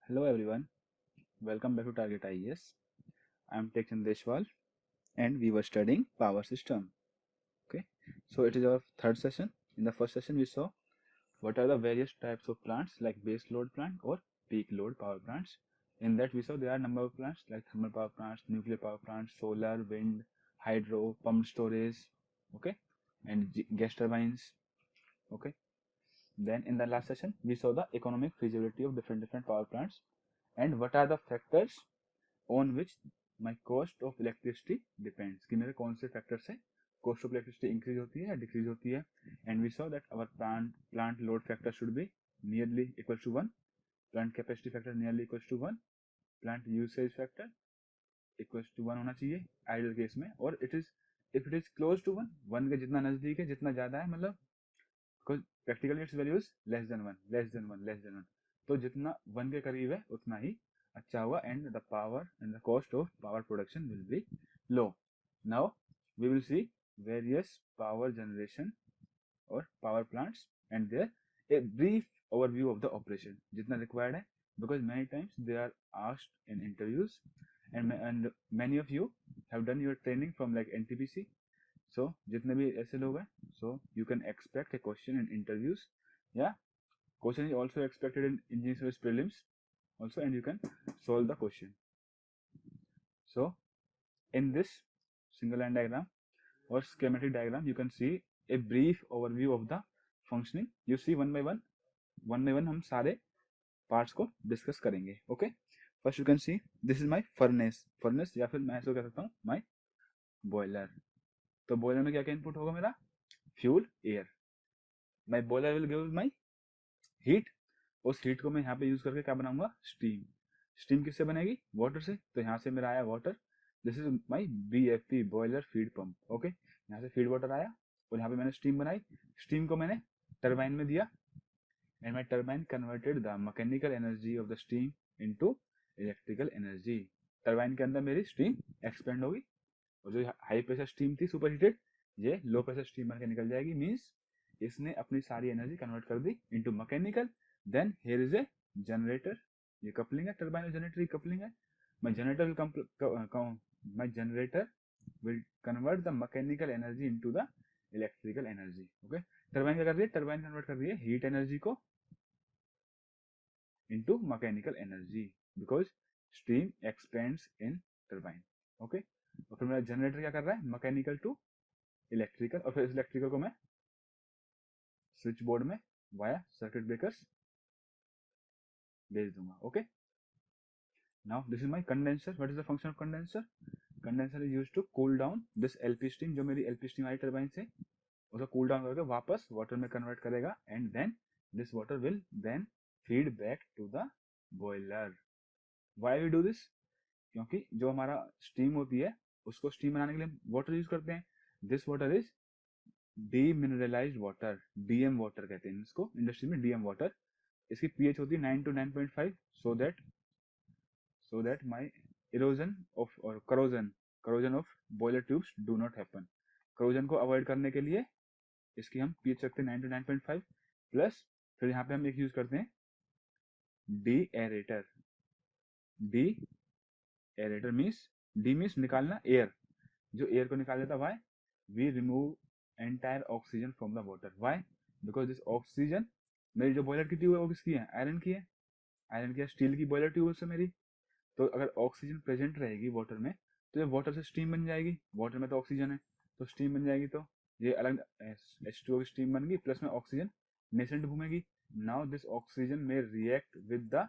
Hello everyone, welcome back to Target IES. I am Tek Chandeshwal and we were studying power system. Okay, so it is our third session. In the first session we saw what are the various types of plants like base load plant or peak load power plants. In that we saw there are number of plants like thermal power plants, nuclear power plants, solar, wind, hydro, pumped storage, okay, and gas turbines, okay. Then in the last session we saw the economic feasibility of different power plants and what are the factors on which my cost of electricity depends कि मेरे कौन से factor से cost of electricity increase होती है या decrease होती है. And we saw that our plant load factor should be nearly equal to 1, plant capacity factor nearly equals to 1, plant usage factor equals to 1 होना चाहिए ideal केस में. और if it is close to 1, 1 के जितना नजदीक है जितना ज्यादा है मतलब because practically its value is less than 1, less than 1, less than 1. तो जितना 1 के करीब है उतना ही अच्छा हुआ and the power and the cost of power production will be low. Now we will see various power generation or power plants and their a brief overview of the operation जितना required है because many times they are asked in interviews and many of you have done your training from like NTPC. So जितने भी ऐसे लोग हैं so you can expect a question in interviews. Yeah, question is also expected in engineering service prelims also and you can solve the question. So in this single line diagram or schematic diagram you can see a brief overview of the functioning. You see one by one हम सारे parts को discuss करेंगे. Okay, first you can see this is my furnace या फिर मैं इसको कह सकता हूँ my boiler. तो boiler में क्या क्या input होगा मेरा fuel air. My boiler will give my heat. उस हीट को मैं यहाँ पे यूज करके क्या बनाऊंगा स्टीम किससे बनेगी वाटर से. तो यहाँ से मेरा आया water. This is my BFP boiler feed pump. Okay, यहाँ से फीड वाटर आया और यहाँ पे मैंने स्टीम बनाई. स्टीम को मैंने टरबाइन में दिया and my turbine converted the mechanical energy of the steam into electrical energy. Turbine के अंदर मेरी स्टीम एक्सपेंड होगी और जो हाई प्रेशर स्टीम थी सुपर हीटेड ये लो प्रेशर स्टीम बन के निकल जाएगी. मीन्स इसने अपनी सारी एनर्जी कन्वर्ट कर दी into mechanical. Then here is a generator. ये कपलिंग है टरबाइन और जनरेटर की कपलिंग है. My generator will convert the mechanical energy into the electrical energy. Okay, turbine क्या कर रही है टरबाइन कन्वर्ट कर रही है हीट एनर्जी को into mechanical energy because steam expands in turbine. Okay, और फिर मेरा जनरेटर क्या कर रहा है मैकेनिकल टू इलेक्ट्रिकल और फिर इलेक्ट्रिकल को मैं स्विच बोर्ड में वाया सर्किट ब्रेकर्स भेज दूंगा. Okay, now this is my condenser. What is the function of condenser? Condenser is used to cool down this LP steam. जो मेरी LP steam आई turbine से उसको cool down करके वापस water में convert करेगा and then this water will then feed back to the boiler. Why we do this? क्योंकि जो हमारा steam होती है उसको steam बनाने के लिए water use करते हैं. This water is demineralized water, DM water कहते हैं इसको इंडस्ट्री में. DM water इसकी pH होती है 9 to 9.5 so that my erosion of or corrosion of boiler tubes do not happen. corrosion को avoid करने के लिए इसकी हम pH रखते हैं 9 to 9.5 प्लस फिर यहाँ पे हम एक यूज करते हैं de-aerator. de-aerator मीन्स निकालना एयर. जो एयर को निकाल देता. Why we remove entire oxygen from the water. Why because this oxygen मेरी जो बॉयलर की ट्यूब है वो किसकी है आयरन की है. आयरन की है स्टील की बॉयलर ट्यूब है मेरी. तो अगर ऑक्सीजन प्रेजेंट रहेगी वाटर में तो ये वाटर से स्टीम बन जाएगी. वाटर में तो ऑक्सीजन है तो स्टीम बन जाएगी. तो ये अलग H2O की स्टीम बन गई प्लस में ऑक्सीजन नेसेंट घूमेगी. नाउ दिस ऑक्सीजन में react with the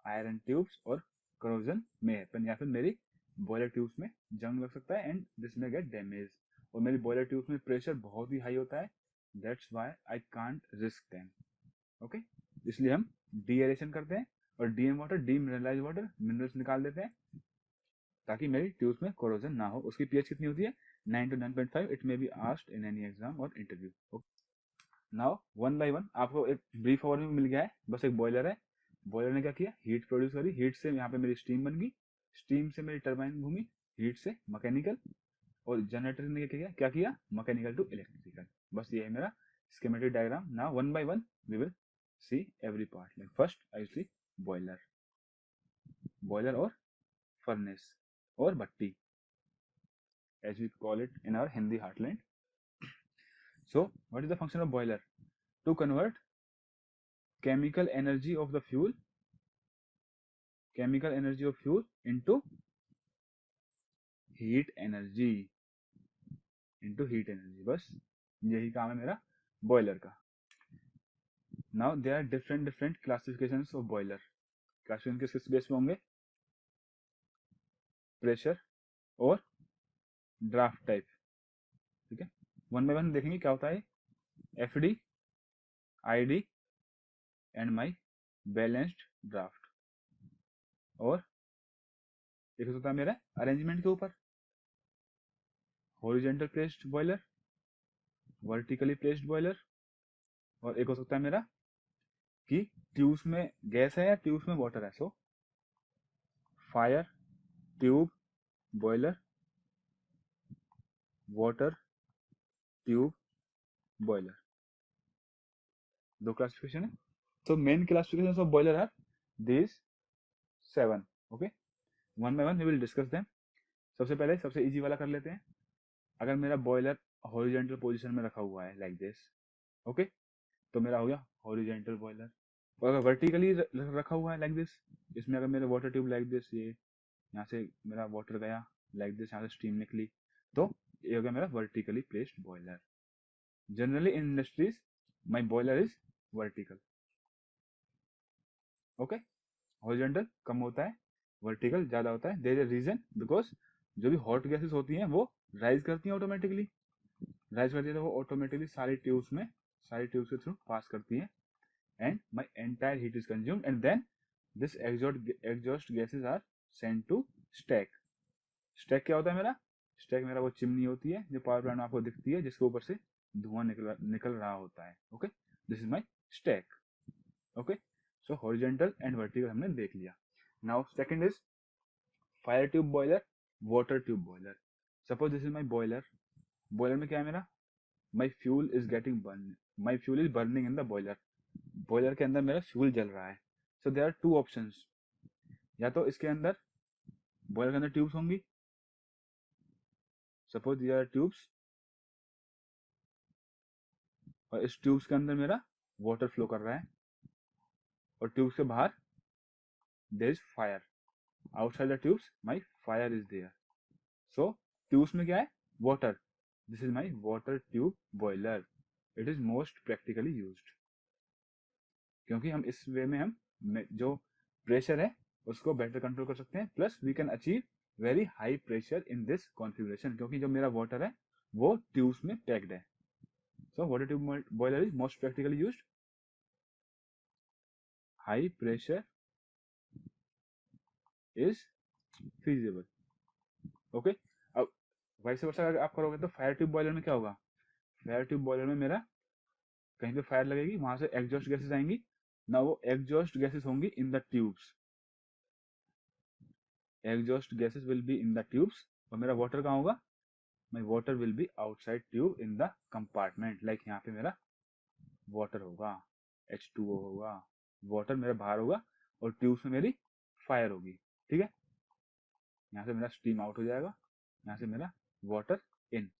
iron tubes और करोजन में हैपन या फिर मेरी बॉयलर ट्यूब्स में जंग लग सकता है एंड दिस में गेट डैमेज. और मेरी बॉयलर ट्यूब्स में प्रेशर बहुत ही हाई होता है. That's why I can't risk them. Okay, इसलिए हम डीएरेशन करते हैं और DM water demineralise water minerals निकाल देते हैं ताकि मेरी ट्यूब्स में कोरोजन ना हो. उसकी पीएच कितनी होती है 9 to 9.5. It may be asked in any exam और interview. Now one by one आपको एक ब्रीफ ओवरव्यू मिल गया है. बस एक बॉयलर है. बॉयलर ने क्या किया हीट प्रोड्यूस करी. हीट से यहाँ पे मेरी स्टीम बन गई. स्टीम से मेरी टरबाइन घूमी. हीट से मैकेनिकल और जनरेटर ने क्या किया मैकेनिकल टू इलेक्ट्रिकल. बस ये है मेरा schematic diagram. Now one by one we will see every part. Like first I see boiler. Boiler और फर्नेस और भट्टी, as we call it in our Hindi heartland. So what is the function of boiler? To convert chemical energy of fuel into heat energy, बस यही काम है मेरा boiler का. Now there are different classifications of boiler. Classification किस base पे होंगे? Pressure और ड्राफ्ट टाइप. ठीक है, वन बाय वन देखेंगे क्या होता है. FD, ID and my balanced draft. और एक होता है मेरा अरेंजमेंट के ऊपर, horizontal placed boiler, vertically placed boiler. और एक हो सकता है मेरा कि ट्यूब्स में गैस है या ट्यूब्स में वाटर है. So fire tube boiler, water tube boiler, दो क्लासिफिकेशन है. तो main classification of boiler are these 7. Okay, one by one we will discuss them. सबसे पहले सबसे इजी वाला कर लेते हैं. अगर मेरा बॉयलर हॉरिजॉन्टल पोजीशन में रखा हुआ है लाइक दिस, ओके, तो मेरा हो गया हॉरिजॉन्टल बॉयलर. और अगर वर्टिकली रखा हुआ है लाइक दिस, इसमें अगर मेरा वाटर ट्यूब लाइक दिस, ये यहाँ से मेरा वाटर गया लाइक दिस, यहाँ से स्टीम निकली, तो ये हो गया मेरा vertically placed boiler. Generally in industries my boiler is vertical. Okay, horizontal कम होता है, वर्टिकल ज्यादा होता है. There is a reason, because जो भी हॉट गैसेस होती हैं वो राइज करती हैं ऑटोमेटिकली. राइज करती है तो वो ऑटोमेटिकली सारी ट्यूब्स के थ्रू पास करती है. And my entire heat is consumed and then this exhaust gases are sent to stack. Stack क्या होता है मेरा? स्टैक मेरा वो चिमनी होती है जो पावर प्लांट में आपको दिखती है, जिसके ऊपर से धुआं निकल रहा होता है. Okay, this is my stack. Okay, so horizontal and vertical हमने देख लिया. Now second is fire tube boiler, water tube boiler. Suppose this is my boiler. Boiler में क्या है मेरा? My fuel is burning in the boiler. Boiler के अंदर मेरा फ्यूल जल रहा है. So there are two options. या तो इसके अंदर बॉयलर के अंदर ट्यूब्स होंगी. सपोज दियर आर ट्यूब्स, और इस ट्यूब्स के अंदर मेरा वाटर फ्लो कर रहा है, और ट्यूब्स के बाहर there is fire. Outside the tubes my fire is there. So tubes में क्या है? Water. This is my water tube boiler. It is most practically used, क्योंकि हम इस वे में हम जो प्रेशर है उसको बेटर कंट्रोल कर सकते हैं. Plus we can achieve very high pressure in this configuration, क्योंकि जो मेरा वाटर है वो ट्यूब्स में पैक्ड है. So water tube boiler is most practically used. High pressure is feasible. Okay, अब वैसे वर्षा अगर आप करोगे तो फायर ट्यूब बॉयलर में क्या होगा? फायर ट्यूब बॉयलर में मेरा कहीं पे फायर लगेगी, वहां से एग्जॉस्ट गैसेस आएंगी ना. वो एग्जॉस्ट गैसेस होंगी इन the tubes. Exhaust gases will be in the tubes. और मेरा वाटर कहाँ होगा? My water will B outside tube in the compartment. Like यहाँ पे मेरा वाटर होगा, H2O होगा, वाटर मेरा बाहर होगा, और ट्यूब्स में मेरी फायर होगी. ठीक है, यहाँ से मेरा स्टीम आउट हो जाएगा, यहाँ से मेरा वाटर इन,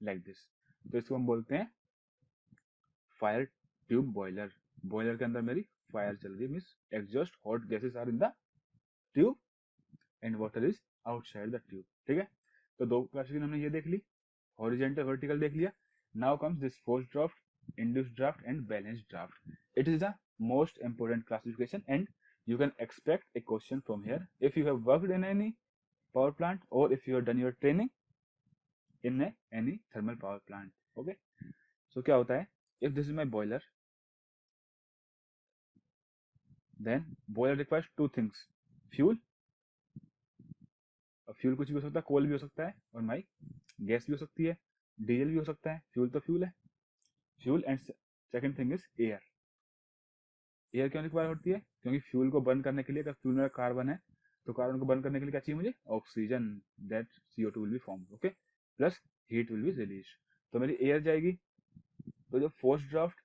लाइक दिस. तो इसको हम बोलते हैं फायर ट्यूब बॉयलर. बॉयलर के अंदर मेरी फायर चल रही है, means exhaust hot gases are in the tube and water is outside the tube. ठीक है, तो दो क्लासिफिकेशन हमने ये देख ली, हॉरिजॉन्टल वर्टिकल देख लिया. Now comes this forced draft, induced draft and balanced draft. It is the most important classification, and you can expect a question from here if you have worked in any power plant or if you have done your training in any thermal power plant. Okay, so क्या होता है? If this is my boiler, then boiler requires two things: fuel, और fuel कुछ भी हो सकता है, कोल भी हो सकता है, और माई गैस भी हो सकती है, डीजल भी हो सकता है. फ्यूल तो फ्यूल है. Fuel and second thing is air. Air क्यों रिक्वायर होती है? क्योंकि फ्यूल को बर्न करने के लिए, अगर फ्यूल में कार्बन है तो कार्बन को बर्न करने के लिए क्या चाहिए मुझे? Oxygen. That CO2 will be formed. Okay, plus heat will be release. तो मेरी एयर जाएगी. तो जो forced draft,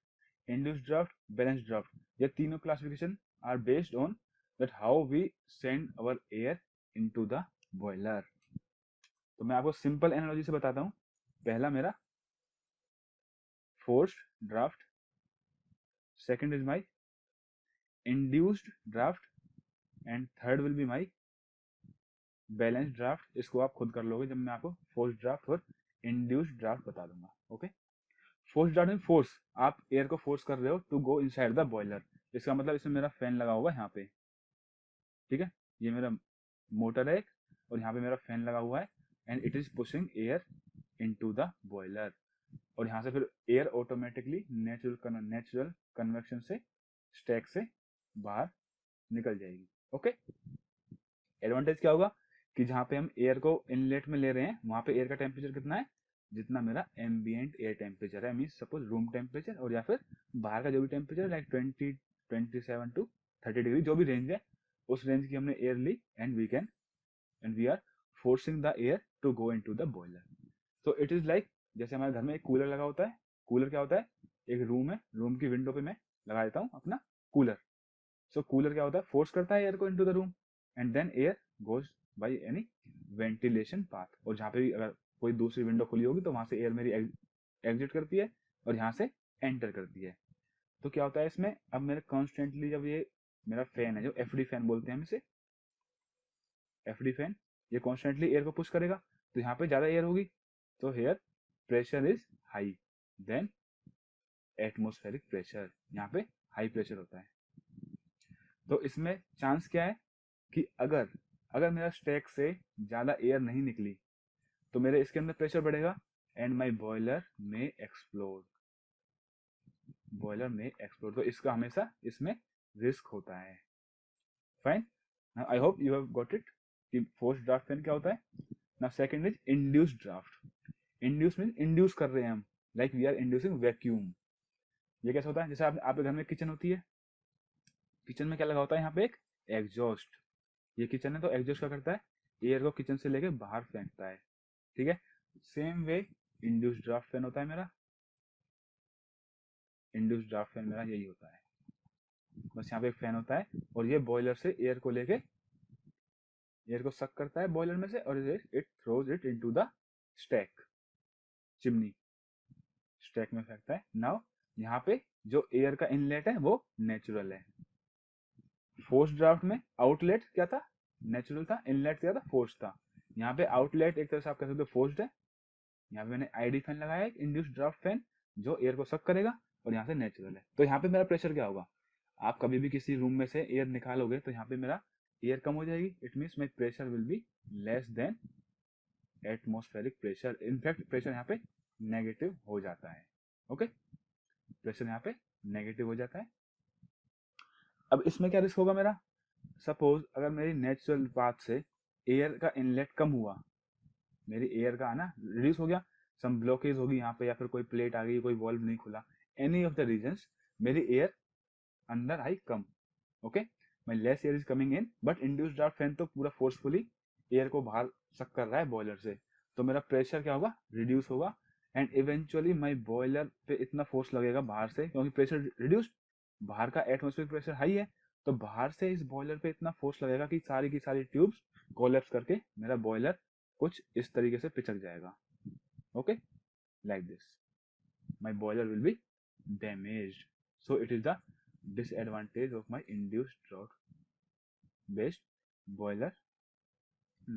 induced draft, balanced draft, ये तीनों classification are based on that how we send our air into the boiler. तो मैं आपको सिंपल एनालॉजी से बताता हूँ. पहला मेरा forced draft, second is my induced draft, and third will be my balanced draft. इसको आप खुद कर लोगे जब मैं आपको forced draft और induced draft बता दूंगा. ओके, फोर्स ड्राफ्ट में फोर्स, आप एयर को फोर्स कर रहे हो to go inside the boiler. इसका मतलब इसमें मेरा फैन लगा हुआ है यहाँ पे, ठीक है, ये मेरा मोटर है एक, और यहाँ पे मेरा फैन लगा हुआ है, and it is pushing air into the boiler. और यहाँ से फिर एयर ऑटोमेटिकली नेचुरल कन्वेक्शन से स्टैक से बाहर निकल जाएगी. ओके, एडवांटेज क्या होगा कि जहाँ पे हम एयर को इनलेट में ले रहे हैं वहाँ पे एयर का टेम्परेचर कितना है, जितना मेरा एम्बिएंट एयर टेम्परेचर है, मीन्स सपोज रूम टेम्परेचर, और या फिर बाहर का जो भी टेम्परेचर लाइक 27 to 30 डिग्री जो भी रेंज है, उस रेंज की हमने एयर ली, and we are forcing the air to go into the boiler. तो इट इज लाइक जैसे हमारे घर में एक कूलर लगा होता है. कूलर क्या होता है, एक रूम है, रूम की विंडो पे मैं लगा देता हूँ अपना कूलर. सो कूलर क्या होता है, फोर्स करता है एयर को into the room, and then air goes by any ventilation path. और जहाँ पे भी अगर कोई दूसरी विंडो खुली होगी तो वहां से एयर मेरी एग्जिट करती है और यहाँ से एंटर करती है. तो क्या होता है इसमें, अब मेरे कॉन्स्टेंटली जब ये मेरा फैन है जो एफडी फैन बोलते हैं हम इसे, एफडी फैन, ये कॉन्स्टेंटली एयर को पुश करेगा, तो यहाँ पे ज्यादा एयर होगी, तो here pressure is high than atmospheric pressure. यहाँ पे हाई प्रेशर होता है. तो इसमें चांस क्या है कि अगर मेरा स्टैक से ज्यादा एयर नहीं निकली तो मेरे इसके अंदर प्रेशर बढ़ेगा, एंड माई बॉयलर में एक्सप्लोड. तो इसका हमेशा इसमें रिस्क होता है. Fine, I hope you have got it कि फोर्स्ड ड्राफ्ट फैन क्या होता है. Now second is induced draft. Induce mean induce कर रहे हैं हम, like we are inducing vacuum. ये कैसे होता है, जैसे आपके घर में किचन होती है, किचन में क्या लगा होता है, यहाँ पे एक एग्जॉस्ट. ये किचन है तो एग्जॉस्ट क्या करता है, एयर को किचन से लेके बाहर फेंकता है. ठीक है, same way induced draft fan होता है मेरा. इंड्यूस्ड ड्राफ्ट फैन मेरा यही होता है, बस यहाँ पे एक फैन होता है और ये बॉयलर से एयर को लेके एयर को सक करता है बॉयलर में से, और it throws it into the stack, chimney, stack में फेंकता है. नाउ यहाँ पे जो एयर का इनलेट है वो नेचुरल है. फोर्स ड्राफ्ट में आउटलेट क्या था, नेचुरल था, इनलेट क्या था, फोर्स था. यहाँ पे आउटलेट एक तरह से आप कह सकते हो फोर्स्ड है. यहाँ पे मैंने आईडी फैन लगाया है, इंड्यूस्ड ड्राफ्ट फैन, जो एयर को सक करेगा, और यहाँ से नेचुरल है. तो यहाँ पे मेरा प्रेशर क्या होगा, आप कभी भी किसी रूम में से एयर निकालोगे तो यहाँ पे मेरा एयर कम हो जाएगी. It means my pressure will B less then atmospheric pressure. In fact pressure यहाँ पे नेगेटिव हो जाता है. ओके, प्रेशर यहाँ पे नेगेटिव हो जाता है. अब इसमें क्या रिस्क होगा मेरा, सपोज अगर मेरी नेचुरल पाथ से एयर का इनलेट कम हुआ, मेरी एयर का आना रिड्यूस हो गया, सम ब्लॉकेज होगी यहाँ पे, या फिर कोई प्लेट आ गई, कोई वॉल्व नहीं खुला, एनी ऑफ द रीजंस, मेरी एयर अंदर आई कम. Okay, my less air is coming in, but induced draft fan तो पूरा फोर्सफुली एयर को बाहर सक कर रहा है बॉयलर से, तो मेरा प्रेशर क्या होगा, रिड्यूस होगा, एंड इवेंचुअली माई बॉयलर पे इतना फोर्स लगेगा बाहर से, क्योंकि प्रेशर रिड्यूस्ड, बाहर का एटमोस्फेरिक प्रेशर हाई है, तो बाहर से इस बॉयलर पे इतना फोर्स लगेगा कि सारी की सारी ट्यूब्स कोलैप्स करके मेरा बॉयलर कुछ इस तरीके से पिचक जाएगा. Okay, like this my boiler will be damaged. So it is the disadvantage of my induced drought based boiler.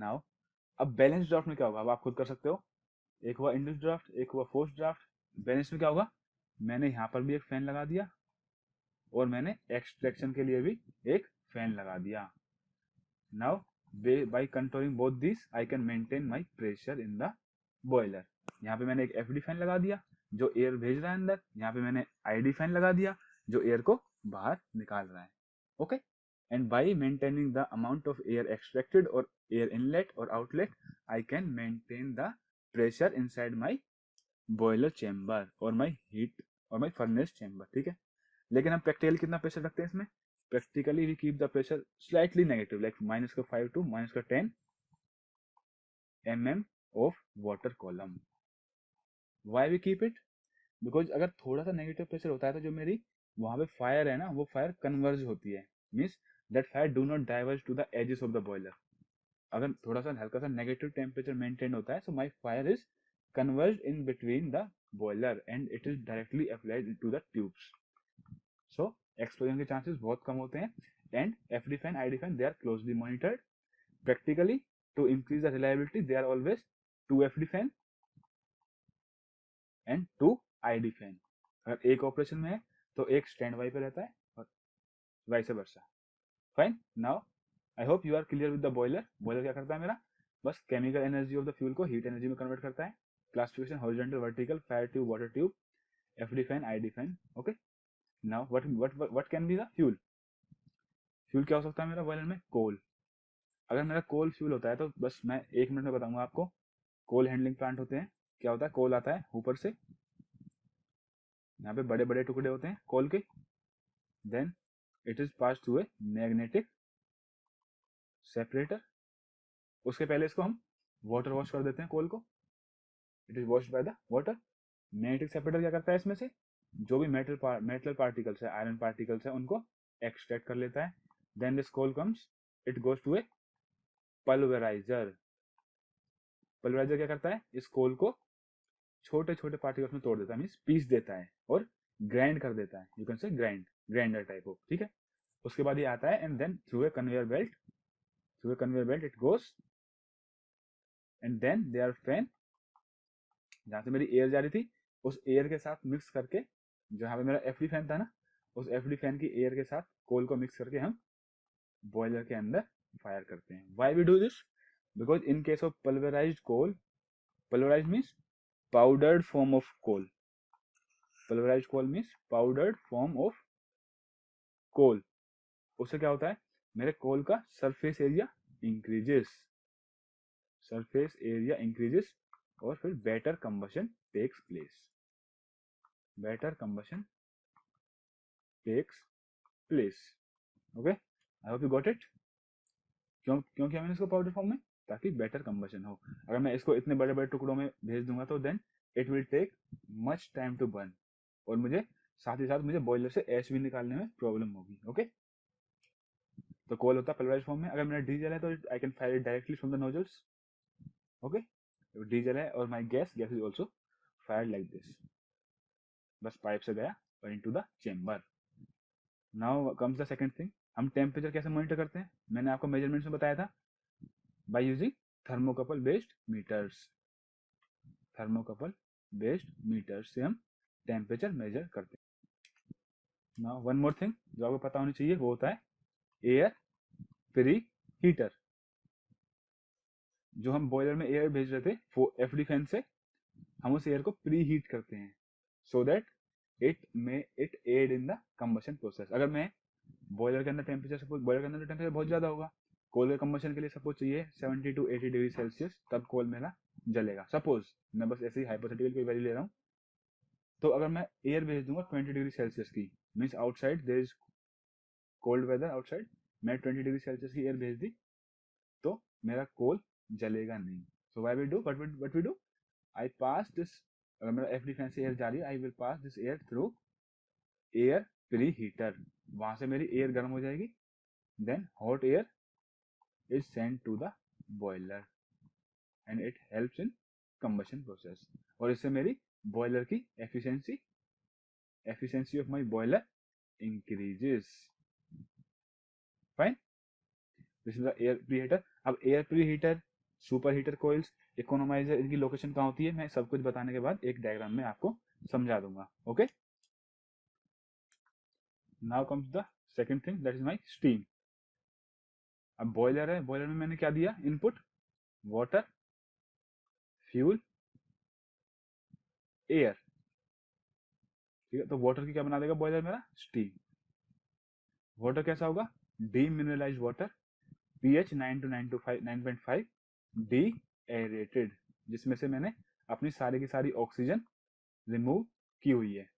Now अब बैलेंस ड्राफ्ट में क्या होगा, अब आप खुद कर सकते हो. एक हुआ इंड्यूस्ड ड्राफ्ट, एक हुआ फोर्स्ड ड्राफ्ट. बैलेंस में क्या होगा, मैंने यहाँ पर भी एक फैन लगा दिया और मैंने एक्सट्रैक्शन के लिए भी एक फैन लगा दिया. Now by controlling both these I can maintain my pressure in the boiler. यहाँ पे मैंने एक एफडी फैन लगा दिया जो एयर भेज रहा है अंदर, यहाँ पे मैंने आईडी फैन लगा दिया जो एयर को बाहर निकाल रहा है. Okay, and by maintaining the amount of air extracted or air inlet or outlet I can maintain the pressure inside my boiler chamber or my heat or my furnace chamber. ठीक है, लेकिन हम practically कितना pressure रखते हैं इसमें, practically we keep the pressure slightly negative, like -5 to -10 mm of water column. Why we keep it? Because अगर थोड़ा सा नेगेटिव प्रेशर होता है तो जो मेरी वहां पे फायर है ना, वो फायर कन्वर्ज होती है, means that fire do not diverge to the edges of the boiler. अगर थोड़ा सा हल्का सा नेगेटिव टेम्परेचर मेंटेन होता है, so my fire is converge in between the boiler and it is directly applied to the tubes. So explosion के chances बहुत कम होते हैं। And FD fan, ID fan, they are closely monitored. Practically, to increase the reliability, they are always 2 FD fan and 2 ID fan. अगर एक operation में है तो एक स्टैंड बाई पे रहता है और vice versa. Fine. Now I hope you are clear with the boiler. Boiler क्या करता है मेरा, बस chemical energy of the fuel को हीट एनर्जी में कन्वर्ट करता है। Classification horizontal, vertical, fire tube, water tube, FD fan, ID fan। Okay, now what can be the fuel. Fuel क्या हो सकता है मेरा बॉयलर में, कोल। अगर मेरा कोल फ्यूल होता है तो बस मैं 1 मिनट में बताऊंगा आपको। कोल हैंडलिंग प्लांट होते हैं, क्या होता है, कोल आता है ऊपर से, यहाँ पे बड़े बड़े टुकड़े होते हैं कोल के, then it is pass through a magnetic separator. उसके पहले इसको हम वाटर वॉश कर देते हैं कोल को, it is washed by the water. Magnetic separator क्या करता है, इसमें से जो भी मेटल पार्टिकल्स है, आयरन पार्टिकल्स है, उनको एक्सट्रैक्ट कर लेता है। Then this coal comes, it goes to a pulverizer. Pulverizer क्या करता है, इस कोल को छोटे छोटे पार्टिकल्स में तोड़ देता है, मीन्स पीस देता है और ग्राइंड कर देता है। You can say grinder type of, ठीक है। उसके बाद ये आता है and then through a conveyor belt it goes and then they are fan, जहां से मेरी एयर जा रही थी उस एयर के साथ मिक्स करके, जहां पे मेरा FD फैन था ना, उस FD फैन की एयर के साथ कोल को मिक्स करके हम बॉयलर के अंदर फायर करते हैं। Why we do this, because in case of pulverized coal, pulverized means powdered form of coal. Pulverized coal means powdered form of coal. उससे क्या होता है, मेरे कोल का सरफेस एरिया इंक्रीजेस और फिर better combustion takes place. Okay, I hope you got it. क्यों किया मैंने इसको पाउडर फॉर्म में, ताकि बेटर कंबशन हो। अगर मैं इसको इतने बड़े बड़े टुकड़ों में भेज दूंगा तो then it will take much time to burn, और मुझे साथ ही साथ मुझे बॉयलर से ऐश भी निकालने में प्रॉब्लम होगी। ओके, तो कोल होता है पल्वराइज्ड फॉर्म में। अगर मेरा डीजल है तो I can fire it directly from the nozzles. Okay, diesel है और my gas is also fired like this, बस पाइप से गया और into the chamber. Now comes the second thing, हम टेम्परेचर कैसे मॉनिटर करते हैं। मैंने आपको मेजरमेंट्स में बताया था, by using thermocouple based meters से हम टेम्परेचर मेजर करते हैं। नाउ वन मोर थिंग जो आपको पता होनी चाहिए, वो होता है एयर प्री हीटर। जो हम बॉयलर में एयर भेज रहे थे FD फैन से, हम उस एयर को प्री हीट करते हैं so that it aid in the combustion process. अगर मैं बॉयलर के अंदर टेम्परेचर बहुत ज्यादा होगा, कोल के कंबशन के लिए सपोज चाहिए 70 to 80 डिग्री सेल्सियस, तब कोल मेरा जलेगा। सपोज मैं बस ऐसे ही हाइपोथेटिकल कोई वैल्यू ले रहा हूँ। तो अगर मैं एयर भेज दूंगा 20 डिग्री सेल्सियस की, means outside there is cold weather outside, मैं 20 डिग्री सेल्सियस की एयर भेज दी तो मेरा कोल जलेगा नहीं। So why we do what we do, I pass this, अगर मेरा FD फैन से एयर जा रही है, I will pass this air through air pre heater. वहां से मेरी एयर गर्म हो जाएगी, then hot air is sent to the boiler and it helps in combustion process। और इससे मेरी बॉयलर की efficiency of my boiler increases। Fine, this is the air preheater. अब air preheater, super heater coils, economiser, इनकी location कहाँ होती है, मैं सब कुछ बताने के बाद एक डायग्राम में आपको समझा दूंगा। Okay, now comes the second thing, that is my steam. अब बॉयलर है, बॉयलर में मैंने क्या दिया इनपुट, वाटर, फ्यूल, एयर। ठीक है, तो वाटर की क्या बना देगा बॉयलर मेरा, स्टीम। वाटर कैसा होगा, demineralised water, pH 9 to 9.5, deaerated, जिसमें से मैंने अपनी सारी की सारी ऑक्सीजन रिमूव की हुई है।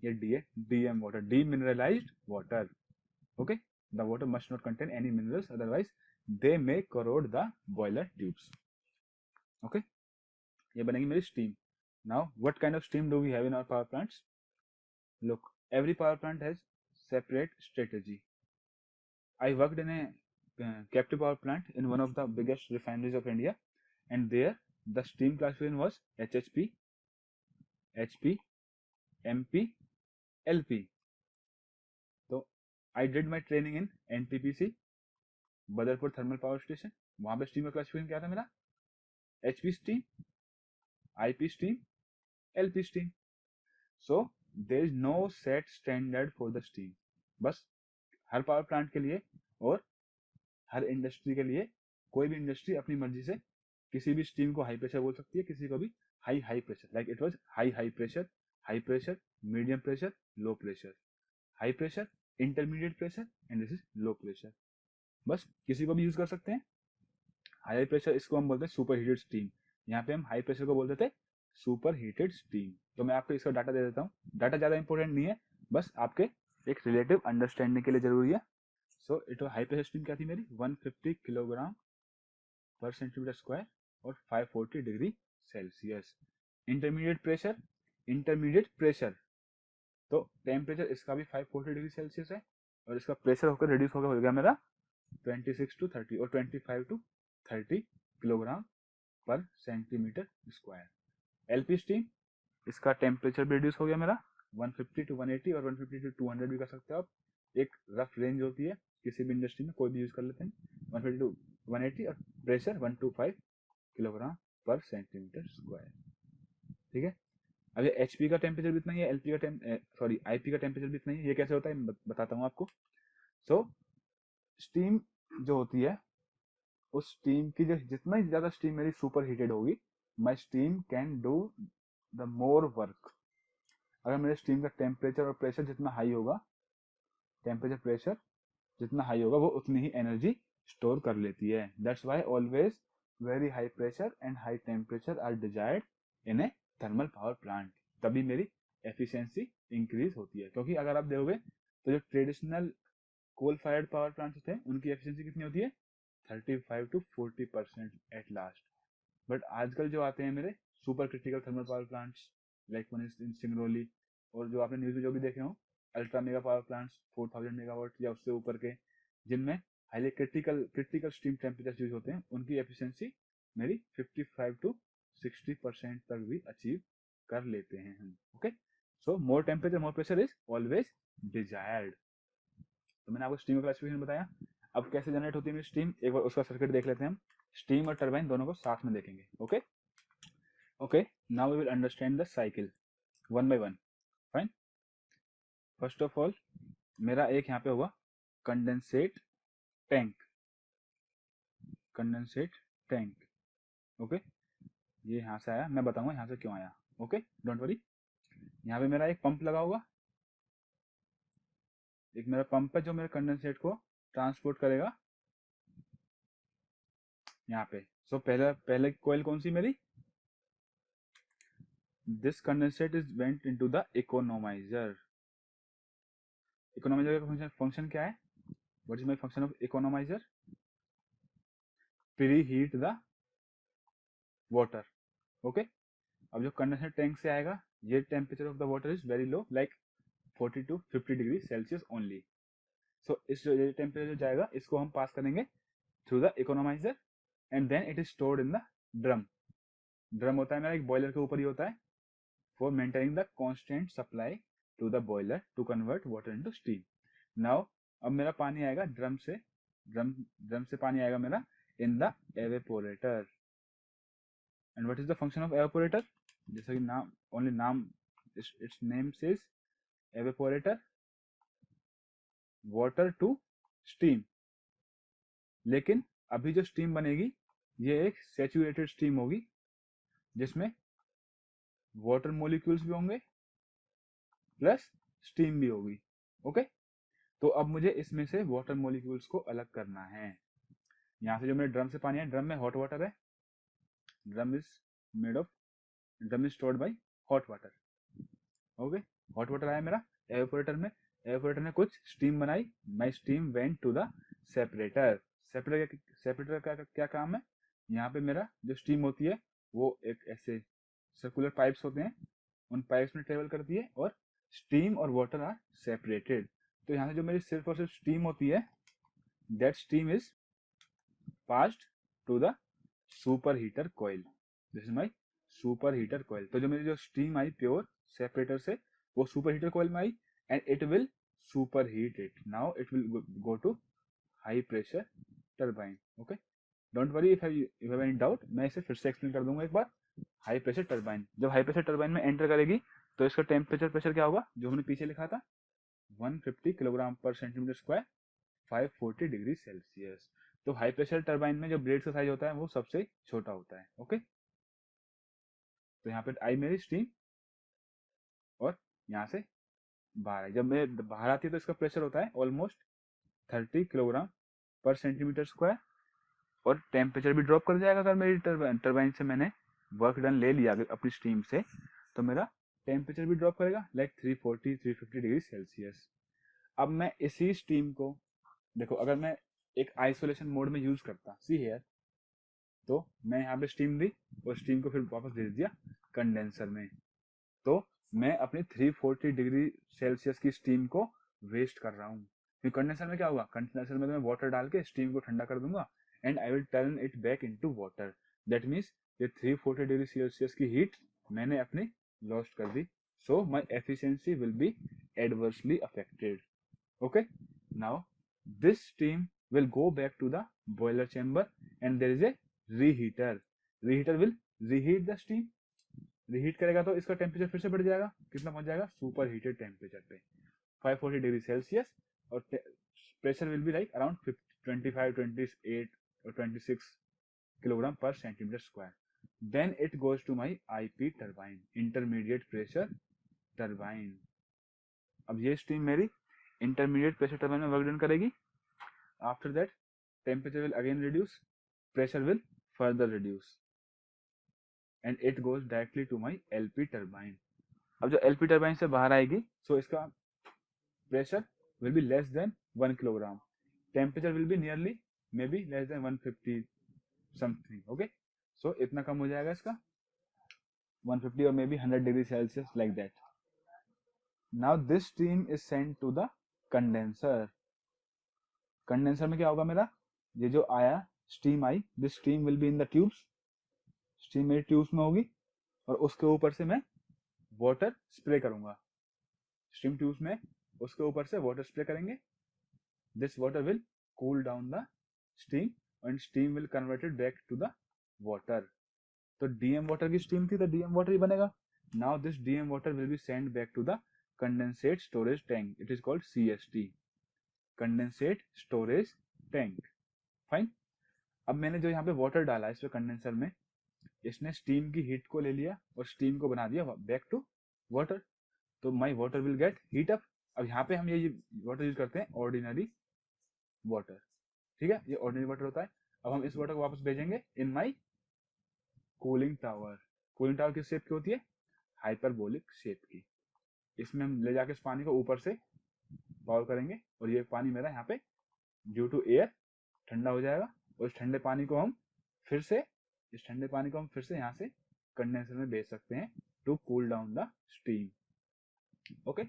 ये डी है, DM water, demineralised water. Okay, the water must not contain any minerals otherwise they may corrode the boiler tubes. Okay, ये बनेगी मेरी steam. Now what kind of steam do we have in our power plants. Look, every power plant has separate strategy. I worked in a captive power plant in one of the biggest refineries of India, and there the steam classification was HHP, HP, MP, LP. So I did my training in NTPC, Badarpur thermal power station. वहां पे steam का classification क्या था मेरा? HP steam, IP steam, LP steam. So there is no set standard for the steam. बस हर power plant के लिए और हर इंडस्ट्री के लिए कोई भी इंडस्ट्री अपनी मर्जी से किसी भी स्टीम को हाई प्रेशर बोल सकती है, किसी को भी high pressure. Like it was high pressure, medium pressure, low pressure, high pressure, intermediate pressure and this is low pressure. बस किसी को भी यूज कर सकते हैं. हाई प्रेशर इसको हम बोलते हैं सुपर हीटेड स्टीम. यहाँ पे हम हाई प्रेशर को बोलते थे सुपर हीटेड स्टीम. तो मैं आपको इसका डाटा दे देता हूँ. डाटा ज्यादा इंपॉर्टेंट नहीं है, बस आपके एक रिलेटिव अंडरस्टैंडिंग के लिए जरूरी है. So it high pressure steam क्या थी मेरी? 150 किलोग्राम पर सेंटीमीटर स्क्वायर और 540 डिग्री सेल्सियस. इंटरमीडिएट प्रेशर तो टेम्परेचर इसका भी 540 डिग्री सेल्सियस है और इसका प्रेशर होकर रिड्यूस होकर हो गया मेरा 26 टू 30 और 25 टू 30 किलोग्राम पर सेंटीमीटर स्क्वायर. एलपी स्टीम इसका टेम्परेचर भी रिड्यूस हो गया मेरा 150 टू 180 और 150 टू 200 भी कर सकते हो आप. एक रफ रेंज होती है, किसी भी इंडस्ट्री में कोई भी यूज कर लेते हैं. 150 टू 180 और प्रेशर 125 किलोग्राम पर सेंटीमीटर स्क्वायर. ठीक है. अब ये एचपी का टेम्परेचर भी इतना ही है, एलपी का आईपी का टेम्परेचर भी इतना ही है. ये कैसे होता है बताता हूँ आपको. सो स्टीम जो होती है, उस स्टीम की जो जितना ही ज्यादा स्टीम मेरी सुपर हीटेड होगी, my steam can do the more work. अगर मेरे स्टीम का टेम्परेचर और प्रेशर जितना हाई होगा, टेम्परेचर प्रेशर जितना हाई होगा वो उतनी ही एनर्जी स्टोर कर लेती है. That's why always very high pressure and high temperature are desired in a thermal power plant. तभी मेरी एफिशिएंसी इंक्रीज होती है. क्योंकि अगर आप देखोगे तो जो traditional coal fired power plant थे उनकी एफिशिएंसी कितनी होती है? 35 टू 40% एट लास्ट. बट आजकल जो आते हैं मेरे super critical thermal power plants like one is in Singrauli, और जो आपने न्यूज में जो भी देखे हो ultra mega power plants 4000 megawatt या उससे ऊपर के, जिनमें highly critical steam temperature use होते हैं, उनकी एफिशिएंसी मेरी 55 टू 60% तक भी अचीव कर लेते हैं हम. Okay. So more temperature more pressure is always desired. तो मैंने आपको स्टीम का क्लासिफिकेशन बताया. अब कैसे जनरेट होती है मेरी स्टीम, एक बार उसका सर्किट देख लेते हैं हम. स्टीम और टरबाइन दोनों को साथ में देखेंगे. Okay. Okay. Now we will understand the cycle one by one. Fine. First of all मेरा एक यहाँ पे होगा कंडेंसेट टैंक. ओके. ये यहाँ से आया, मैं बताऊंगा यहाँ से क्यों आया. Okay, don't worry. यहाँ पे मेरा एक पंप लगा होगा, एक मेरा पंप है जो मेरे कंडेंसेट को ट्रांसपोर्ट करेगा यहाँ पे. सो पहले कॉइल कौन सी मेरी? This condensate is went into the economiser. Economiser का फंक्शन क्या है? What is my function of economiser? Preheat the water. Okay. अब जो कंडेंसेट टैंक से आएगा, ये temperature of the water is very low, like 40 to 50 degree Celsius only. So इस जो टेम्परेचर जाएगा इसको हम पास करेंगे through the economiser and then it is stored in the drum. Drum होता है मेरा एक बॉयलर के ऊपर ही होता है for maintaining the constant supply to the boiler to convert water into steam. Now अब मेरा पानी आएगा ड्रम से पानी आएगा मेरा in the evaporator. And what is the function of evaporator? जैसा कि नाम it's name says evaporator, water to steam. लेकिन अभी जो स्टीम बनेगी ये एक सैचुरेटेड स्टीम होगी जिसमें वाटर मॉलिक्यूल्स भी होंगे प्लस स्टीम भी होगी. ओके. तो अब मुझे इसमें से वाटर मॉलिक्यूल्स को अलग करना है. यहाँ से जो मेरे ड्रम से पानी है, ड्रम में हॉट वाटर है, drum is stored by hot water. Okay. Hot water आया मेरा एवेपोरेटर में. एवेपोरेटर ने कुछ स्टीम बनाई, my steam went to the separator. Separator का क्या काम है? यहाँ पे मेरा जो स्टीम होती है वो एक ऐसे सर्कुलर पाइप्स होते हैं, उन पाइप्स में ट्रेवल करती है और स्टीम और वाटर आर सेपरेटेड. तो यहाँ से जो मेरी सिर्फ और सिर्फ स्टीम होती है that steam is passed to the superheater coil. This is my superheater coil. तो जो मेरी जो steam आई प्योर सेपरेटर से वो superheater coil में आई and it will superheat it. Now it will go to high pressure turbine. Okay. Don't worry if you have any doubt. मैं इसे फिर से एक्सप्लेन कर दूंगा एक बार. हाई प्रेशर टर्बाइन, जब हाई प्रेशर टर्बाइन में एंटर करेगी तो इसका टेम्परेचर प्रेशर क्या होगा जो हमने पीछे लिखा था 150 किलोग्राम पर सेंटीमीटर स्क्वायर 540 डिग्री सेल्सियस. तो हाई प्रेशर टर्बाइन में जो ब्लेड का साइज होता है वो सबसे छोटा होता है. ओके. तो यहाँ पे आई मेरी स्टीम और यहाँ से बाहर आई. जब मैं बाहर आती है तो इसका प्रेशर होता है ऑलमोस्ट 30 किलोग्राम पर सेंटीमीटर स्क्वायर और टेम्परेचर भी ड्रॉप कर जाएगा. अगर मेरी टर्बाइन से मैंने वर्क डन ले लिया अपनी स्टीम से तो मेरा टेम्परेचर भी ड्रॉप करेगा लाइक 340-350 डिग्री सेल्सियस. अब मैं इसी स्टीम को देखो अगर मैं एक आइसोलेशन मोड में यूज करता सी हेयर तो मैं यहाँ पे स्टीम दी और स्टीम को फिर वापस दे दिया कंडेंसर में तो मैं अपनी 340 डिग्री सेल्सियस की स्टीम को वेस्ट कर रहा हूँ. फिर कंडेंसर में क्या होगा, कंडेंसर में तो मैं वाटर डाल के स्टीम को ठंडा कर दूंगा and I will turn it back into water. That means ये 340 डिग्री सेल्सियस की हीट मैंने अपनी लॉस्ट कर दी. So my efficiency will be adversely affected. Okay. Now this steam will go back to the boiler chamber and there is a reheater. Reheater will reheat the steam. reheat करेगा तो इसका temperature फिर से बढ़ जाएगा. कितना पहुंच जाएगा सुपर हीटेड टेम्परेचर पे 540 डिग्री सेल्सियस और pressure will be like around 25, 28 और 26 किलोग्राम पर centimetre square. Then it goes to my IP turbine, intermediate pressure turbine. अब ये स्टीम मेरी इंटरमीडिएट प्रेशर टर्बाइन में वर्क डन करेगी. After that temperature will again reduce, pressure will further reduce and it goes directly to my LP turbine. अब जो LP turbine से बाहर आएगी सो इसका pressure will B less than 1 kilogram. Temperature will be nearly may be less than 150 something. Okay. So इतना कम हो जाएगा इसका 150 और may be 100 degree Celsius like that. Now this steam is sent to the condenser. Condenser में क्या होगा मेरा, ये जो आया स्टीम आई, this steam will be in the tubes. Steam मेरी ट्यूब्स में होगी और उसके ऊपर से मैं वाटर स्प्रे करूंगा. स्टीम ट्यूब्स में उसके ऊपर से वाटर स्प्रे करेंगे. This water will cool down the steam and steam will converted back to the water. तो डीएम वाटर की स्टीम थी तो डीएम वाटर ही बनेगा. Now this DM water will be send back to the condensate storage tank. It is called CST, condensate storage tank. Fine. अब मैंने जो यहाँ पे वाटर डाला है इस कंडेंसर में, इसने स्टीम की हीट को ले लिया और स्टीम को बना दिया बैक टू वाटर. तो my water will get heat up. अब यहाँ पे हम ये वाटर यूज करते हैं ऑर्डिनरी वाटर. ठीक है, ये ऑर्डिनरी वाटर होता है. अब हम इस वाटर को वापस भेजेंगे इन माई कूलिंग टावर. कूलिंग टावर किस शेप की होती है, हाइपरबोलिक शेप की. इसमें हम ले जाके इस पानी को ऊपर से बाउल करेंगे और ये पानी मेरा यहाँ पे ड्यू टू एयर ठंडा हो जाएगा और इस ठंडे पानी को हम फिर से यहाँ से कंडेंसर में भेज सकते हैं to cool down the steam. Okay.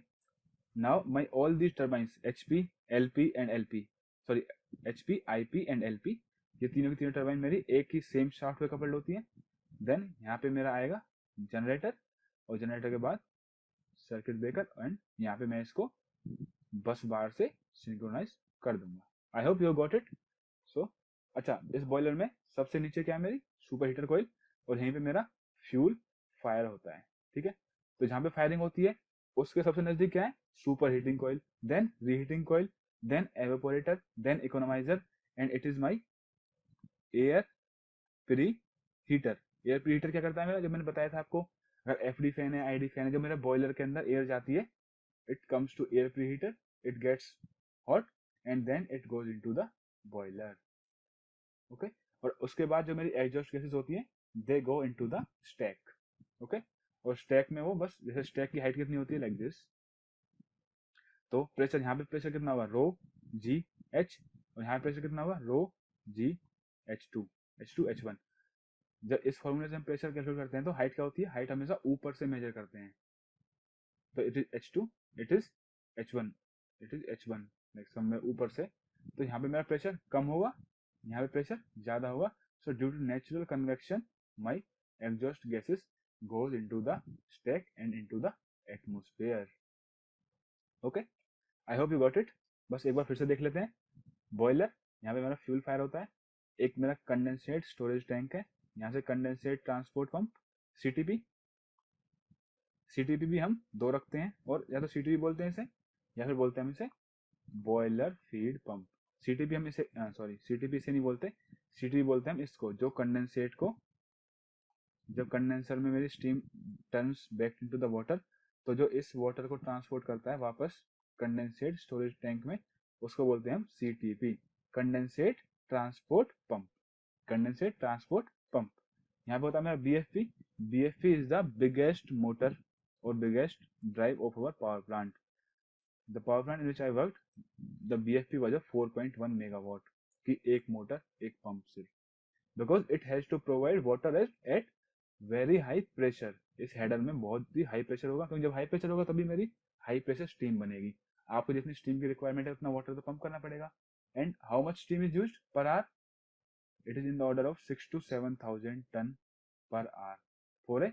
Now my all these turbines HP, LP and LP, sorry HP, IP and LP, ये तीनों की तीनों टर्बाइन मेरी एक ही सेम शाफ्ट पे कपल्ड होती है. देन यहाँ पे मेरा आएगा जनरेटर और जनरेटर के बाद सर्किट ब्रेकर एंड यहाँ पे मैं इसको बस बार से सिंक्रोनाइज कर दूंगा. I hope you got it. So अच्छा, इस बॉयलर में सबसे नीचे क्या है मेरी सुपर हीटर कॉइल और यहीं पे मेरा फ्यूल फायर होता है. ठीक है. तो जहाँ पे फायरिंग होती है उसके सबसे नजदीक क्या है, super heating coil, then reheating coil, then evaporator, then economiser and it is my air pre heater. Air pre heater क्या करता है मेरा, जो मैंने बताया था आपको, अगर FD फैन है, ID फैन है, जो मेरा बॉयलर के अंदर एयर जाती है, it comes to air preheater, it gets hot and then it goes into the boiler. Okay. और उसके बाद जो मेरी एग्जॉस्ट गैसेस होती है they go into the stack. Okay. और स्टैक में वो बस जैसे स्टैक की हाइट कितनी होती है लाइक दिस. तो प्रेशर यहाँ पे प्रेशर कितना हुआ रो जी एच और यहाँ प्रेशर कितना हुआ रो जी H2 H1. जब इस फॉर्मूले से हम प्रेशर कैलकुलेट करते हैं तो हाइट क्या होती है, हाइट हमेशा ऊपर से मेजर करते हैं. तो it is H2, it is H1, it is H1 next हम ऊपर से तो यहाँ पे मेरा प्रेशर कम होगा, यहाँ पे प्रेशर ज़्यादा होगा. So due to natural convection my exhaust gases goes into the stack and into the atmosphere. Okay, I hope you got it. बस एक बार फिर से देख लेते हैं. बॉयलर, यहाँ पे मेरा फ्यूल फायर होता है. एक मेरा कंडेंसेट स्टोरेज टैंक है, यहाँ से condensate transport pump CTP. CTP भी हम दो रखते हैं, और या तो सीटीपी बोलते हैं इसे, या फिर बोलते हैं हम इसे बॉयलर फीड पंप. सीटीपी हम इसे सॉरी सीटीपी इसे नहीं बोलते, सीटीपी बोलते हैं हम इसको, जो कंडेंसेट को, जब कंडेंसर में मेरी steam turns back into the water, तो जो इस वाटर को ट्रांसपोर्ट करता है वापस कंडेंसेट स्टोरेज टैंक में, उसको बोलते हैं हम CTP, condensate transport pump. Condensate transport pump. यहाँ पे होता है मेरा BFP. BFP is the biggest motor और biggest drive of our power plant. The power plant in which I worked, the BFP was 4.1 megawatt की एक मोटर, एक pump सिर्फ. Because it has to provide water at very high pressure. इस header में बहुत ही high pressure होगा, क्योंकि जब हाई प्रेशर होगा तभी मेरी हाई प्रेशर स्टीम बनेगी. आपको जितनी स्टीम की रिक्वायरमेंट है उतना वाटर तो पंप करना पड़ेगा. And how much steam is used per hour? It is in the order of 6 to 7,000 ton per hour for a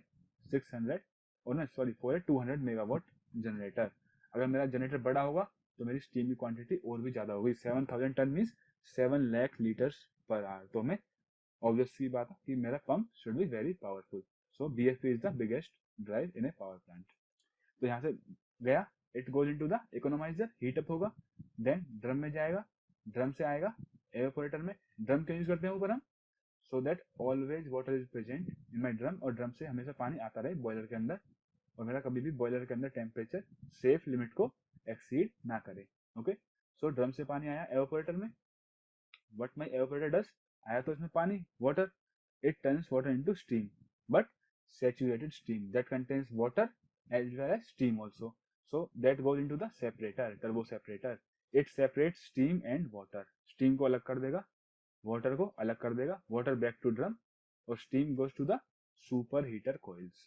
600 or no sorry for a 200 megawatt generator. अगर मेरा generator बड़ा होगा तो मेरी स्टीम की क्वांटिटी और भी ज्यादा होगी. 7,000 ton means 7 lakh litres per hour. तो हमें ऑब्वियस सी बात है कि मेरा pump should be very powerful. So BFP is the biggest drive in a power plant. तो यहाँ से गया, it goes into the economiser, heat up होगा, देन ड्रम में जाएगा, ड्रम से आएगा एवापोरेटर में. ड्रम क्यों यूज करते हैं ऊपर हम? So that always water is present in my drum, और ड्रम से हमेशा पानी आता रहे बॉयलर के अंदर, और मेरा कभी भी बॉयलर के अंदर टेम्परेचर सेफ लिमिट को एक्सीड ना करे. ओके, सो ड्रम से पानी आया एवापोरेटर में. व्हाट माई एवापोरेटर डज, आया तो इसमें पानी, water, it turns water into steam, but saturated steam that contains water as well as steam also. So that goes into the separator, turbo separator. It separates steam and water. Steam को अलग कर देगा, water को अलग कर देगा, water back to drum, और steam goes to the super heater coils.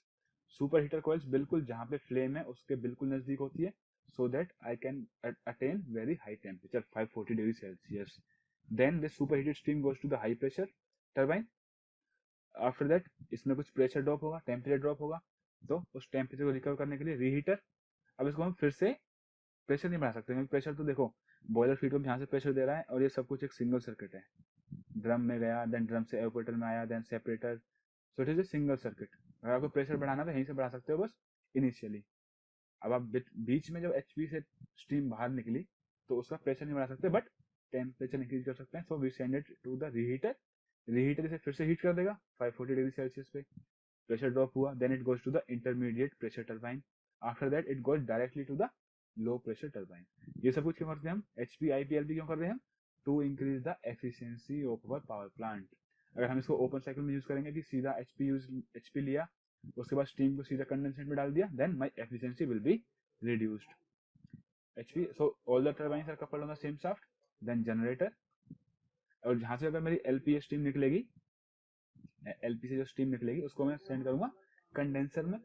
Super heater coils बिल्कुल जहाँ पे flame है उसके बिल्कुल नजदीक होती है, so that I can attain very high temperature 540 degrees Celsius. Then this superheated steam goes to the high pressure turbine. After that इसमें कुछ प्रेशर ड्रॉप होगा, टेम्परेचर ड्रॉप होगा, तो उस टेम्परेचर को रिकवर करने के लिए रीहीटर. अब इसको हम फिर से प्रेशर नहीं बढ़ा सकते, क्योंकि प्रेशर तो देखो बॉयलर फीड को यहाँ से प्रेशर दे रहा है, और ये सब कुछ एक सिंगल सर्किट है. ड्रम में गया, देन ड्रम से एवापोरेटर में आया, then separator. So it is a single circuit. अगर आपको प्रेशर बढ़ाना तो यहीं से बढ़ा सकते हो बस इनिशियली. अब आप बीच में जब एचपी से स्टीम बाहर निकली तो उसका प्रेशर नहीं बढ़ा सकते, बट टेम्परेचर इंक्रीज कर सकते हैं. So we send it to the reheater. Reheater इसे फिर से हीट कर देगा 540 डिग्री सेल्सियस पे. प्रेशर ड्रॉप हुआ, then it goes to the intermediate pressure turbine. After that it goes directly to the low pressure turbine. ये सब कुछ क्यों करते हैं हम? एचपी आईपी एलपी क्यों कर रहे हैं हम? To increase the efficiency of our power plant. अगर हम इसको ओपन साइकिल में यूज करेंगे कि सीधा एचपी लिया, उसके बाद स्टीम को सीधा कंडेंसेट में डाल दिया, then my efficiency will be reduced. HP, so all the turbines are coupled on the same shaft. Then generator, और जहां से अगर मेरी एलपी स्टीम निकलेगी, एलपी से जो स्टीम निकलेगी उसको मैं सेंड करूंगा कंडेंसर में.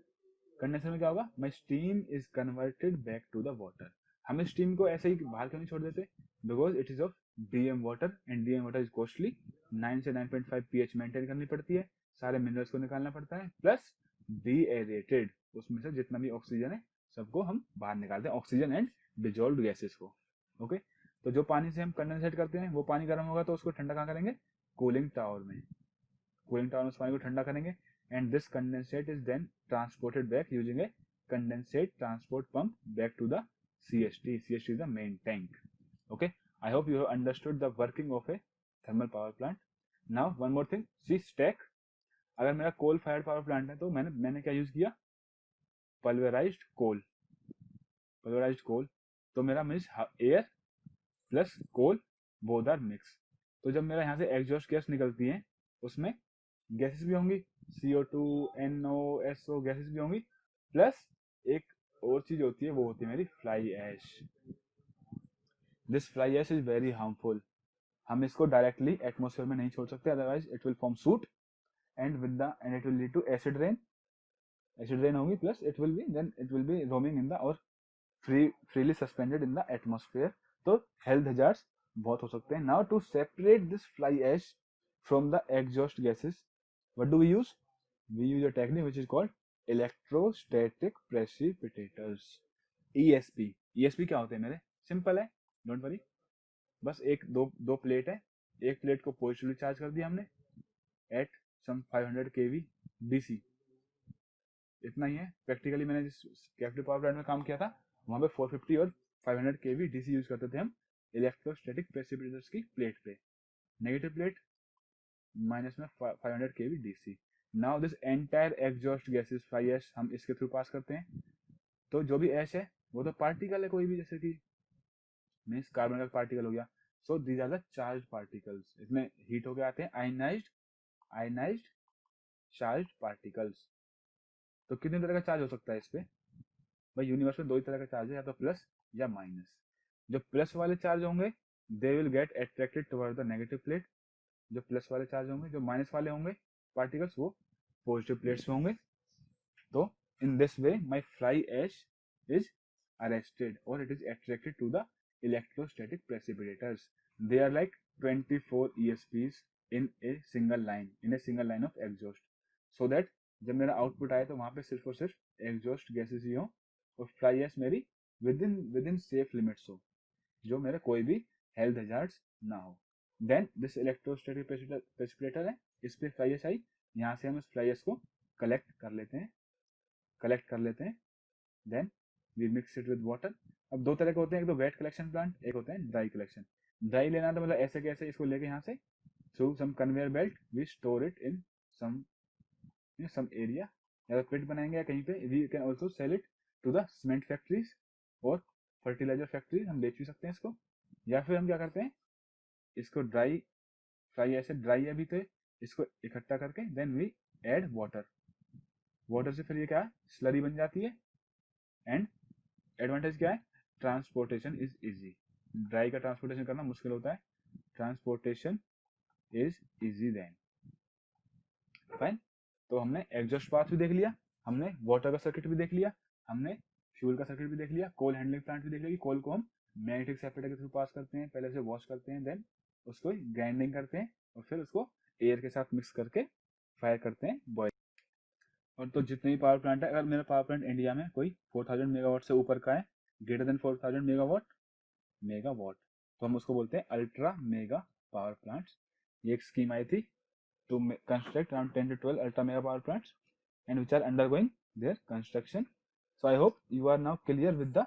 कंडेंसर में क्या होगा? My steam is converted back to the water. हम स्टीम को ऐसे ही बाहर क्यों नहीं छोड़ देते? Because it is of DM water, and DM water is costly. 9 से 9.5 पीएच मेंटेन करनी पड़ती है, सारे मिनरल्स को निकालना पड़ता है, प्लस डीएरेटेड, उसमें से जितना भी ऑक्सीजन है सबको हम बाहर निकालते हैं, ऑक्सीजन एंड डिजोल्व्ड गैसेस को. ओके, तो जो पानी से हम कंडेंसेट करते हैं वो पानी गर्म होगा तो उसको ठंडा कहाँ करेंगे? कूलिंग टावर में. कूलिंग टावर में उस पानी को ठंडा करेंगे, and this condensate is then transported back using a condensate transport pump back to the CST. CST is the main tank. Okay, I hope you have understood the working of a thermal power plant. Now one more thing, see stack. अगर मेरा कोल fired power plant है तो मैंने क्या use किया? Pulverised कोल. Pulverised coal तो मेरा means air plus coal both are mix. तो जब मेरा यहाँ से एग्जॉस्ट गैस निकलती है उसमें गैसेस भी होंगी, CO2 NO SO गैसेस भी होंगी, प्लस एक और चीज होती है, वो होती है मेरी fly ash. This fly ash is very harmful. हम इसको डायरेक्टली एटमोसफेयर में नहीं छोड़ सकते, otherwise it will form soot and it will lead to acid rain. Acid rain होगी, plus it will be roaming in the और freely suspended in the atmosphere. तो health hazards बहुत हो सकते हैं. Now to separate this fly ash from the exhaust gases, what do we use? We use a technique which is called electrostatic precipitators. ESP. ESP क्या होते हैं मेरे? Simple है, डोंट वरी. बस एक दो प्लेट है, एक प्लेट को पॉजिटिवली चार्ज कर दिया हमने एट सम 500 kV DC. इतना ही है. प्रैक्टिकली मैंने जिस कैप्टिव पावर प्लांट में काम किया था वहां पे 450 और 500 kV DC यूज करते थे हम इलेक्ट्रोस्टैटिक प्रेसिपिटेटर्स की प्लेट पे. नेगेटिव प्लेट माइनस में 500 kV DC. Now this entire exhaust gases fly ash हम इसके थ्रू पास करते हैं. तो जो भी ऐश है वो तो पार्टिकल है कोई भी, जैसे कि मीन्स कार्बन का पार्टिकल हो गया. So these are the charge particles. इसमें हीट होके आते हैं आयनाइज्ड चार्ज पार्टिकल्स. तो कितने तरह का चार्ज हो सकता है इस पे? भाई यूनिवर्स में दो ही तरह का चार्ज है, या तो प्लस या माइनस. जो प्लस वाले चार्ज होंगे they will get attracted toward the negative plate. जो प्लस वाले चार्ज होंगे, जो माइनस वाले होंगे पार्टिकल्स, वो पॉजिटिव प्लेट्स पे होंगे. तो in this way my fly ash is arrested or it is attracted to the electrostatic precipitators. They are like 24 ESPs in a single line of exhaust, so that जब मेरा output आए तो वहां पे सिर्फ और सिर्फ एग्जॉस्ट गैसेस ही हो और फ्लाई ऐश मेरी विद इन सेफ लिमिट्स हो, जो मेरे कोई भी हेल्थ हैजार्ड्स ना हो. देन दिस इलेक्ट्रोस्टैटिक प्रेसिपिटेटर है, इस पे फ्लाई ऐश आई, यहाँ से हम इस फ्लाई ऐश को कलेक्ट कर लेते हैं. Then we mix it with water. अब दो तरह के होते हैं, एक तो वेट कलेक्शन प्लांट, एक होता है ड्राई कलेक्शन. ड्राई लेना तो मतलब ऐसे कैसे इसको लेके यहाँ से through some conveyor belt we store it in some area, या पिट बनाएंगे या कहीं पे. We can also sell it to the cement factories और फर्टिलाइजर फैक्ट्रीज, हम बेच भी सकते हैं इसको. या फिर हम क्या करते हैं, इसको ड्राई फ्लाई ऐसे ड्राई है अभी तो इसको इकट्ठा करके देन वी एड वाटर से फिर ये क्या है, स्लरी बन जाती है. एंड एडवांटेज क्या है, ट्रांसपोर्टेशन इज इजी. ड्राई का ट्रांसपोर्टेशन करना मुश्किल होता है, transportation is easy. Then fine. तो हमने एग्जॉस्ट पाथ भी देख लिया, हमने वाटर का सर्किट भी देख लिया, हमने फ्यूल का सर्किट भी देख लिया, कोल हैंडलिंग प्लांट भी देख लिया कि कोल को हम मैग्नेटिक सेपरेटर के थ्रू पास करते हैं, पहले से वॉश करते हैं, देन उसको ग्राइंडिंग करते हैं और फिर उसको एयर के साथ मिक्स करके फायर करते हैं बॉयल. और तो जितने भी पावर प्लांट है, अगर मेरा पावर प्लांट इंडिया में कोई 4000 मेगावाट से ऊपर का है, ग्रेटर देन 4000 मेगावाट, तो हम उसको बोलते हैं अल्ट्रा मेगा पावर प्लांट्स. ये एक स्कीम आई थी to construct around 10 to 12 ultra mega power plants and which are undergoing their construction. So I hope you are now clear with the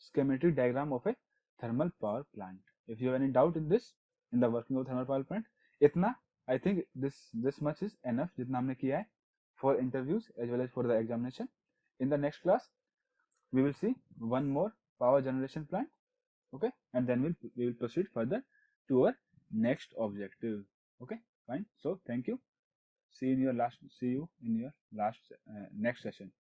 schematic diagram of a thermal power plant. If you have any doubt in this, in the working of thermal power plant, इतना I think this much is enough जितना हमने किया है for interviews as well as for the examination. In the next class, we will see one more power generation plant, okay, and then we will proceed further to our next objective. Okay, fine. So thank you. See you in your last next session.